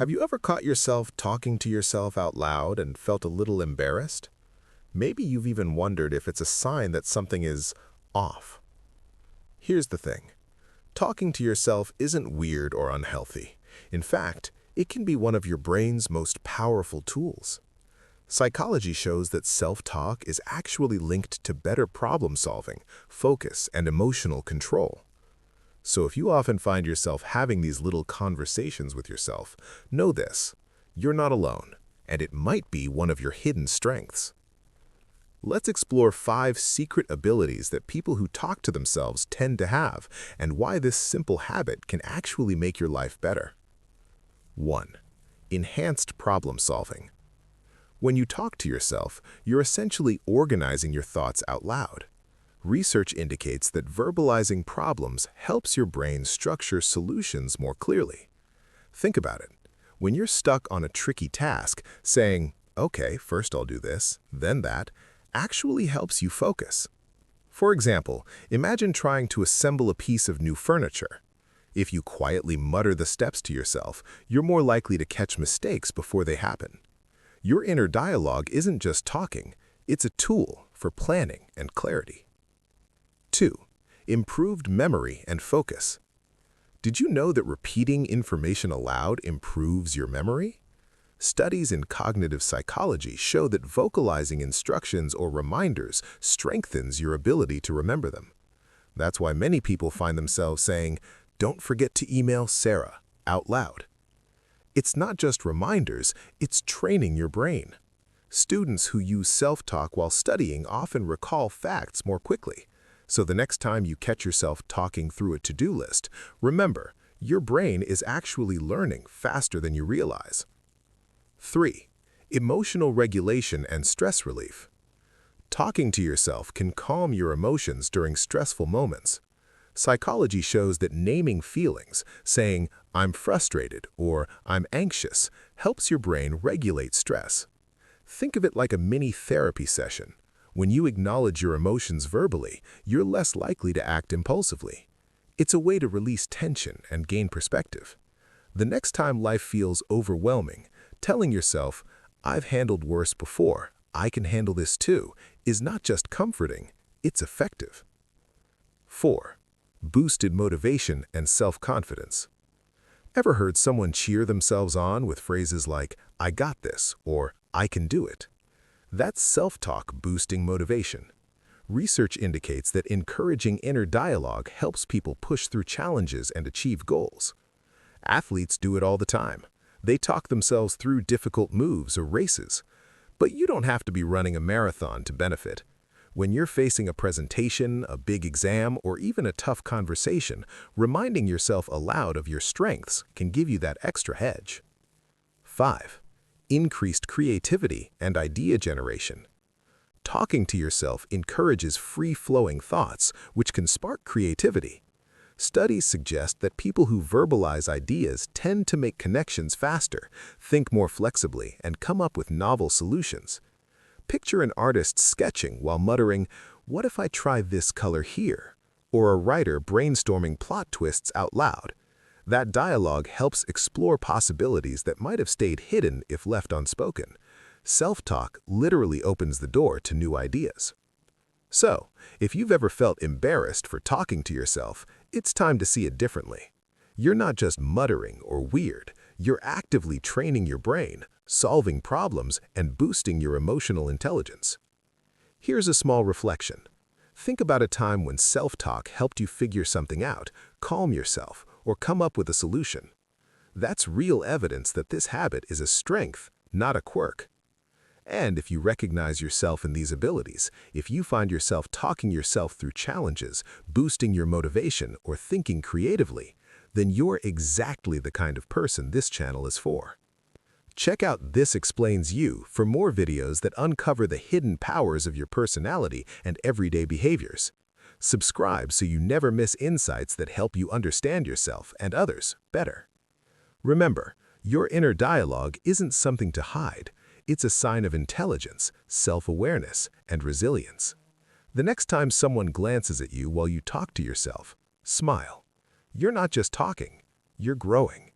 Have you ever caught yourself talking to yourself out loud and felt a little embarrassed? Maybe you've even wondered if it's a sign that something is off. Here's the thing. Talking to yourself isn't weird or unhealthy. In fact, it can be one of your brain's most powerful tools. Psychology shows that self-talk is actually linked to better problem-solving, focus, and emotional control. So if you often find yourself having these little conversations with yourself, know this: you're not alone, and it might be one of your hidden strengths. Let's explore 5 secret abilities that people who talk to themselves tend to have, and why this simple habit can actually make your life better. 1. Enhanced problem solving. When you talk to yourself, you're essentially organizing your thoughts out loud. Research indicates that verbalizing problems helps your brain structure solutions more clearly. Think about it. When you're stuck on a tricky task, saying, "Okay, first I'll do this, then that," actually helps you focus. For example, imagine trying to assemble a piece of new furniture. If you quietly mutter the steps to yourself, you're more likely to catch mistakes before they happen. Your inner dialogue isn't just talking, it's a tool for planning and clarity. 2. Improved memory and focus. Did you know that repeating information aloud improves your memory? Studies in cognitive psychology show that vocalizing instructions or reminders strengthens your ability to remember them. That's why many people find themselves saying, "Don't forget to email Sarah," out loud. It's not just reminders, it's training your brain. Students who use self-talk while studying often recall facts more quickly. So the next time you catch yourself talking through a to-do list, remember, your brain is actually learning faster than you realize. 3. Emotional regulation and stress relief. Talking to yourself can calm your emotions during stressful moments. Psychology shows that naming feelings, saying, "I'm frustrated" or "I'm anxious," helps your brain regulate stress. Think of it like a mini therapy session. When you acknowledge your emotions verbally, you're less likely to act impulsively. It's a way to release tension and gain perspective. The next time life feels overwhelming, telling yourself, "I've handled worse before, I can handle this too," is not just comforting, it's effective. 4. Boosted motivation and self-confidence. Ever heard someone cheer themselves on with phrases like, "I got this," or "I can do it"? That's self-talk boosting motivation. Research indicates that encouraging inner dialogue helps people push through challenges and achieve goals. Athletes do it all the time. They talk themselves through difficult moves or races. But you don't have to be running a marathon to benefit. When you're facing a presentation, a big exam, or even a tough conversation, reminding yourself aloud of your strengths can give you that extra hedge. 5. Increased creativity and idea generation. Talking to yourself encourages free-flowing thoughts, which can spark creativity. Studies suggest that people who verbalize ideas tend to make connections faster, think more flexibly, and come up with novel solutions. Picture an artist sketching while muttering, "What if I try this color here?" Or a writer brainstorming plot twists out loud. That dialogue helps explore possibilities that might have stayed hidden if left unspoken. Self-talk literally opens the door to new ideas. So, if you've ever felt embarrassed for talking to yourself, it's time to see it differently. You're not just muttering or weird, you're actively training your brain, solving problems, and boosting your emotional intelligence. Here's a small reflection. Think about a time when self-talk helped you figure something out, calm yourself, or come up with a solution. That's real evidence that this habit is a strength, not a quirk. And if you recognize yourself in these abilities, if you find yourself talking yourself through challenges, boosting your motivation, or thinking creatively, then you're exactly the kind of person this channel is for. Check out This Explains You for more videos that uncover the hidden powers of your personality and everyday behaviors. Subscribe so you never miss insights that help you understand yourself and others better. Remember, your inner dialogue isn't something to hide. It's a sign of intelligence, self-awareness, and resilience. The next time someone glances at you while you talk to yourself, smile. You're not just talking, you're growing.